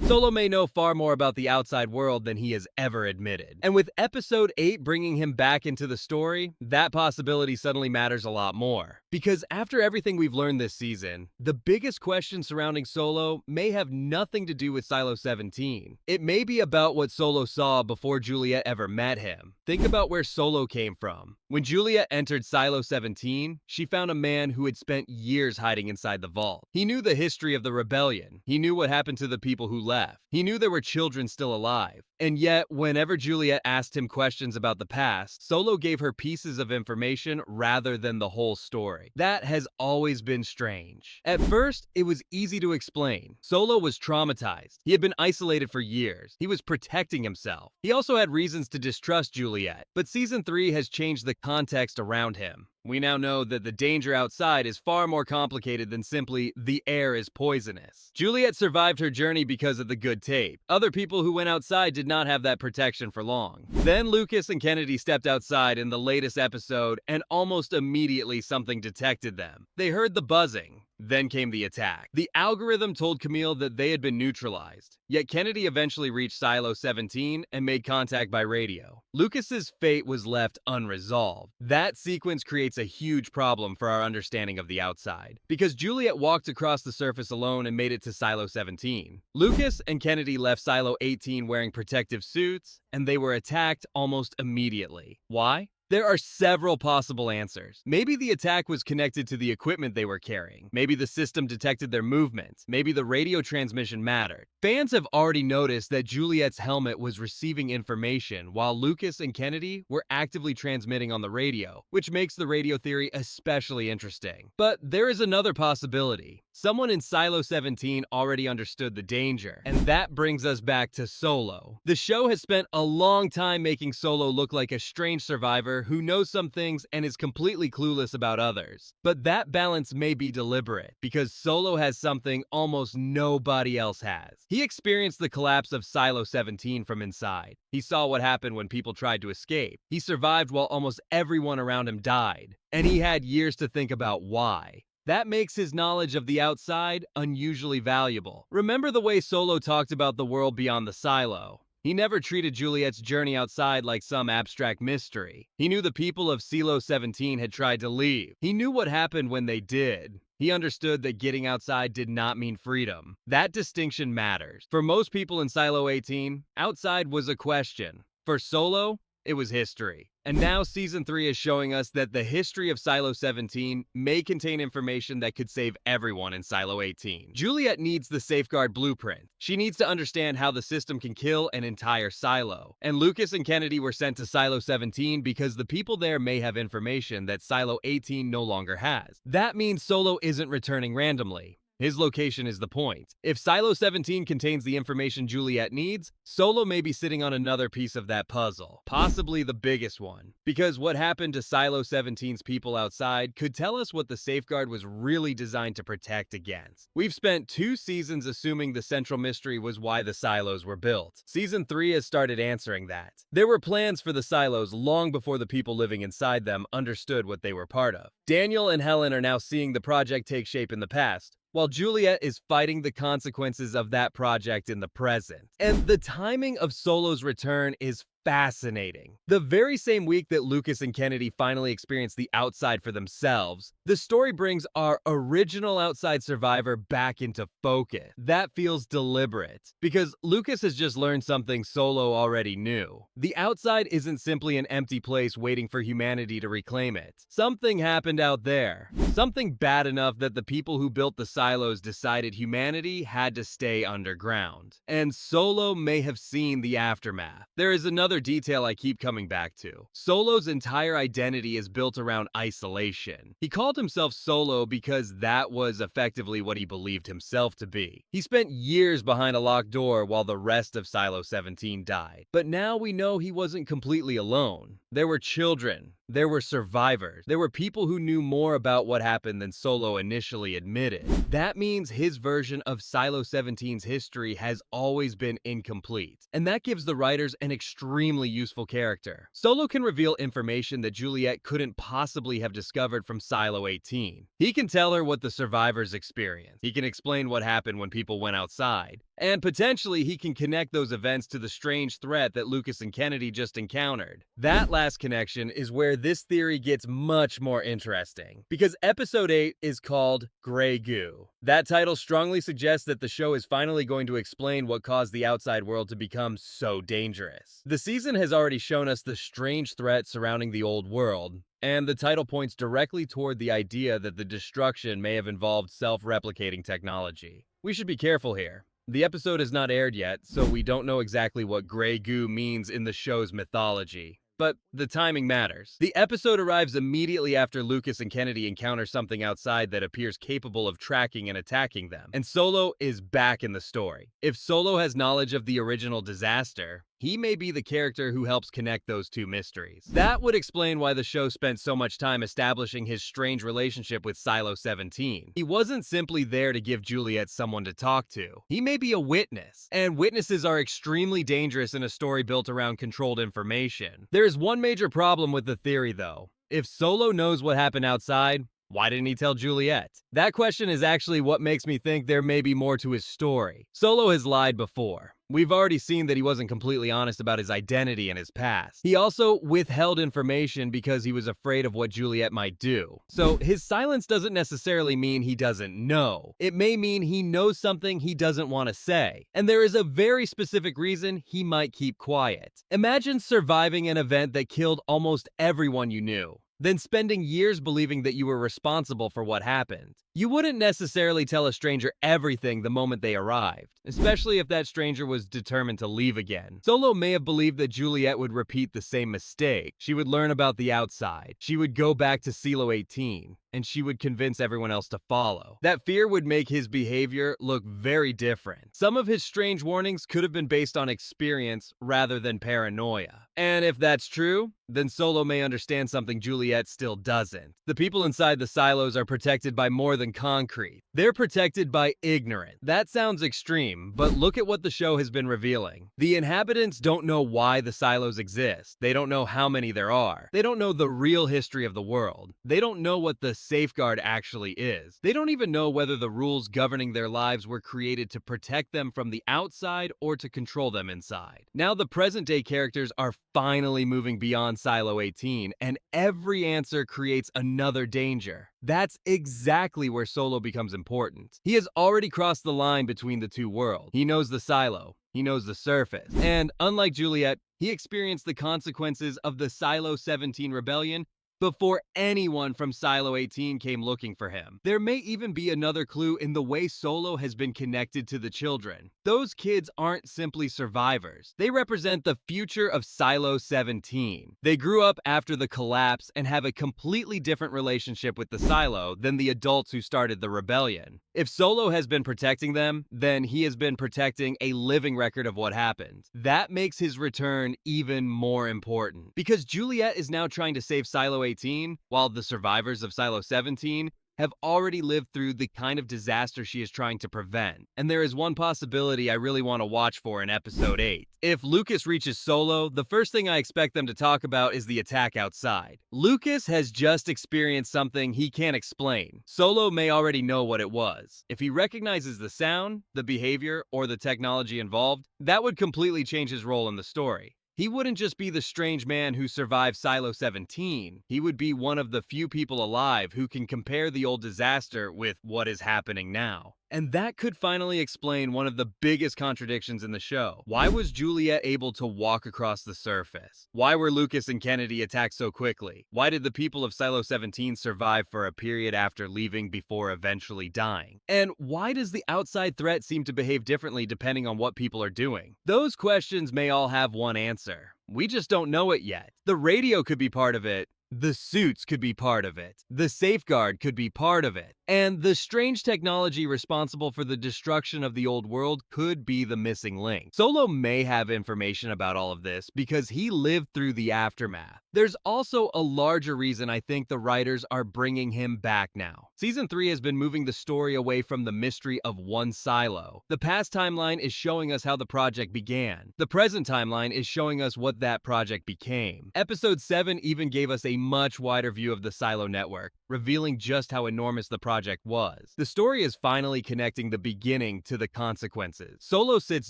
Solo may know far more about the outside world than he has ever admitted. And with episode 8 bringing him back into the story, that possibility suddenly matters a lot more. Because after everything we've learned this season, the biggest question surrounding Solo may have nothing to do with Silo 17. It may be about what Solo saw before Juliette ever met him. Think about where Solo came from. When Juliette entered Silo 17, she found a man who had spent years hiding inside the vault. He knew the history of the rebellion. He knew what happened to the people who left. He knew there were children still alive. And yet, whenever Juliette asked him questions about the past, Solo gave her pieces of information rather than the whole story. That has always been strange. At first, it was easy to explain. Solo was traumatized. He had been isolated for years. He was protecting himself. He also had reasons to distrust Juliette. But Season 3 has changed the context around him. We now know that the danger outside is far more complicated than simply the air is poisonous. Juliette survived her journey because of the good tape. Other people who went outside did not have that protection for long. Then Lukas and Kennedy stepped outside in the latest episode, and almost immediately something detected them. They heard the buzzing. Then came the attack. The algorithm told Camille that they had been neutralized, yet Kennedy eventually reached Silo 17 and made contact by radio. Lucas's fate was left unresolved. That sequence creates a huge problem for our understanding of the outside, because Juliette walked across the surface alone and made it to Silo 17. Lukas and Kennedy left Silo 18 wearing protective suits, and they were attacked almost immediately. Why? There are several possible answers. Maybe the attack was connected to the equipment they were carrying. Maybe the system detected their movements. Maybe the radio transmission mattered. Fans have already noticed that Juliette's helmet was receiving information while Lukas and Kennedy were actively transmitting on the radio, which makes the radio theory especially interesting. But there is another possibility. Someone in Silo 17 already understood the danger, and that brings us back to Solo. The show has spent a long time making Solo look like a strange survivor who knows some things and is completely clueless about others. But that balance may be deliberate, because Solo has something almost nobody else has. He experienced the collapse of Silo 17 from inside. He saw what happened when people tried to escape. He survived while almost everyone around him died. And he had years to think about why. That makes his knowledge of the outside unusually valuable. Remember the way Solo talked about the world beyond the silo. He never treated Juliette's journey outside like some abstract mystery. He knew the people of Silo 17 had tried to leave. He knew what happened when they did. He understood that getting outside did not mean freedom. That distinction matters. For most people in Silo 18, outside was a question. For Solo, it was history. And now Season 3 is showing us that the history of Silo 17 may contain information that could save everyone in Silo 18. Juliette needs the safeguard blueprint. She needs to understand how the system can kill an entire silo. And Lukas and Kennedy were sent to Silo 17 because the people there may have information that Silo 18 no longer has. That means Solo isn't returning randomly. His location is the point. If Silo 17 contains the information Juliette needs, Solo may be sitting on another piece of that puzzle, possibly the biggest one. Because what happened to Silo 17's people outside could tell us what the safeguard was really designed to protect against. We've spent 2 seasons assuming the central mystery was why the silos were built. Season 3 has started answering that. There were plans for the silos long before the people living inside them understood what they were part of. Daniel and Helen are now seeing the project take shape in the past, while Juliette is fighting the consequences of that project in the present. And the timing of Solo's return is fascinating. The very same week that Lukas and Kennedy finally experienced the outside for themselves, the story brings our original outside survivor back into focus. That feels deliberate, because Lukas has just learned something Solo already knew. The outside isn't simply an empty place waiting for humanity to reclaim it. Something happened out there. Something bad enough that the people who built the silos decided humanity had to stay underground. And Solo may have seen the aftermath. There is another detail I keep coming back to. Solo's entire identity is built around isolation. He called himself Solo because that was effectively what he believed himself to be. He spent years behind a locked door while the rest of Silo 17 died. But now we know he wasn't completely alone. There were children. There were survivors. There were people who knew more about what happened than Solo initially admitted. That means his version of Silo 17's history has always been incomplete. And that gives the writers an extremely useful character. Solo can reveal information that Juliette couldn't possibly have discovered from Silo 18. He can tell her what the survivors experienced. He can explain what happened when people went outside. And potentially, he can connect those events to the strange threat that Lukas and Kennedy just encountered. That last connection is where this theory gets much more interesting, because episode 8 is called Grey Goo. That title strongly suggests that the show is finally going to explain what caused the outside world to become so dangerous. The season has already shown us the strange threat surrounding the old world, and the title points directly toward the idea that the destruction may have involved self-replicating technology. We should be careful here. The episode has not aired yet, so we don't know exactly what Grey Goo means in the show's mythology. But the timing matters. The episode arrives immediately after Lukas and Kennedy encounter something outside that appears capable of tracking and attacking them, and Solo is back in the story. If Solo has knowledge of the original disaster, he may be the character who helps connect those two mysteries. That would explain why the show spent so much time establishing his strange relationship with Silo 17. He wasn't simply there to give Juliette someone to talk to. He may be a witness, and witnesses are extremely dangerous in a story built around controlled information. There's one major problem with the theory, though. If Solo knows what happened outside, why didn't he tell Juliette? That question is actually what makes me think there may be more to his story. Solo has lied before. We've already seen that he wasn't completely honest about his identity and his past. He also withheld information because he was afraid of what Juliette might do. So his silence doesn't necessarily mean he doesn't know. It may mean he knows something he doesn't want to say. And there is a very specific reason he might keep quiet. Imagine surviving an event that killed almost everyone you knew, then spending years believing that you were responsible for what happened. You wouldn't necessarily tell a stranger everything the moment they arrived, especially if that stranger was determined to leave again. Solo may have believed that Juliette would repeat the same mistake. She would learn about the outside. She would go back to Silo 18, and she would convince everyone else to follow. That fear would make his behavior look very different. Some of his strange warnings could have been based on experience rather than paranoia. And if that's true, then Solo may understand something Juliette still doesn't. The people inside the silos are protected by more than concrete. They're protected by ignorance. That sounds extreme, but look at what the show has been revealing. The inhabitants don't know why the silos exist. They don't know how many there are. They don't know the real history of the world. They don't know what the safeguard actually is. They don't even know whether the rules governing their lives were created to protect them from the outside or to control them inside. Now the present-day characters are finally moving beyond Silo 18, and every answer creates another danger. That's exactly where Solo becomes important. He has already crossed the line between the two worlds. He knows the silo. He knows the surface. And unlike Juliette, he experienced the consequences of the Silo 17 rebellion before anyone from Silo 18 came looking for him. There may even be another clue in the way Solo has been connected to the children. Those kids aren't simply survivors. They represent the future of Silo 17. They grew up after the collapse and have a completely different relationship with the silo than the adults who started the rebellion. If Solo has been protecting them, then he has been protecting a living record of what happened. That makes his return even more important, because Juliette is now trying to save Silo 18, while the survivors of Silo 17 have already lived through the kind of disaster she is trying to prevent. And there is one possibility I really want to watch for in episode 8. If Lukas reaches Solo, the first thing I expect them to talk about is the attack outside. Lukas has just experienced something he can't explain. Solo may already know what it was. If he recognizes the sound, the behavior, or the technology involved, that would completely change his role in the story. He wouldn't just be the strange man who survived Silo 17. He would be one of the few people alive who can compare the old disaster with what is happening now. And that could finally explain one of the biggest contradictions in the show. Why was Juliette able to walk across the surface? Why were Lukas and Kennedy attacked so quickly? Why did the people of Silo 17 survive for a period after leaving before eventually dying? And why does the outside threat seem to behave differently depending on what people are doing? Those questions may all have one answer. We just don't know it yet. The radio could be part of it. The suits could be part of it. The safeguard could be part of it. And the strange technology responsible for the destruction of the old world could be the missing link. Solo may have information about all of this because he lived through the aftermath. There's also a larger reason I think the writers are bringing him back now. Season 3 has been moving the story away from the mystery of one silo. The past timeline is showing us how the project began. The present timeline is showing us what that project became. Episode 7 even gave us a much wider view of the silo network, revealing just how enormous the project was. The story is finally connecting the beginning to the consequences. Solo sits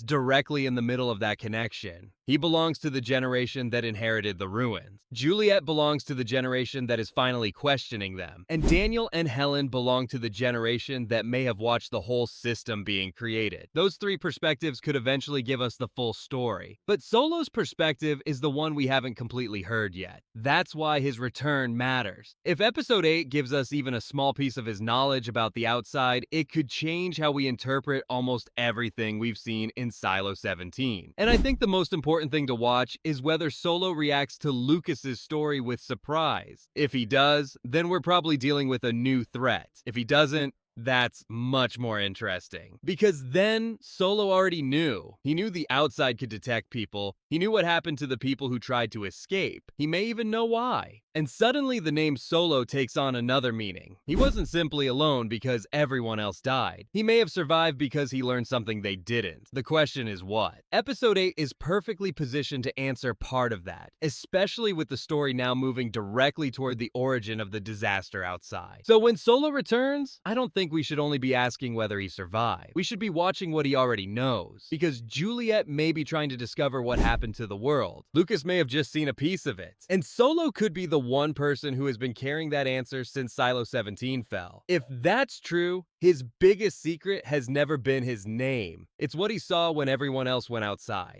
directly in the middle of that connection. He belongs to the generation that inherited the ruins. Juliette belongs to the generation that is finally questioning them. And Daniel and Helen belong to the generation that may have watched the whole system being created. Those three perspectives could eventually give us the full story. But Solo's perspective is the one we haven't completely heard yet. That's why his return matters. If episode 8 gives us even a small piece of his knowledge about the outside, it could change how we interpret almost everything we've seen in Silo 17. And I think the most important thing to watch is whether Solo reacts to Lucas's story with surprise. If he does, then we're probably dealing with a new threat. If he doesn't, that's much more interesting. Because then, Solo already knew. He knew the outside could detect people. He knew what happened to the people who tried to escape. He may even know why. And suddenly the name Solo takes on another meaning. He wasn't simply alone because everyone else died. He may have survived because he learned something they didn't. The question is what? Episode 8 is perfectly positioned to answer part of that, especially with the story now moving directly toward the origin of the disaster outside. So when Solo returns, I don't think we should only be asking whether he survived. We should be watching what he already knows, because Juliette may be trying to discover what happened to the world. Lucas may have just seen a piece of it. And Solo could be the one person who has been carrying that answer since Silo 17 fell. If that's true, his biggest secret has never been his name. It's what he saw when everyone else went outside.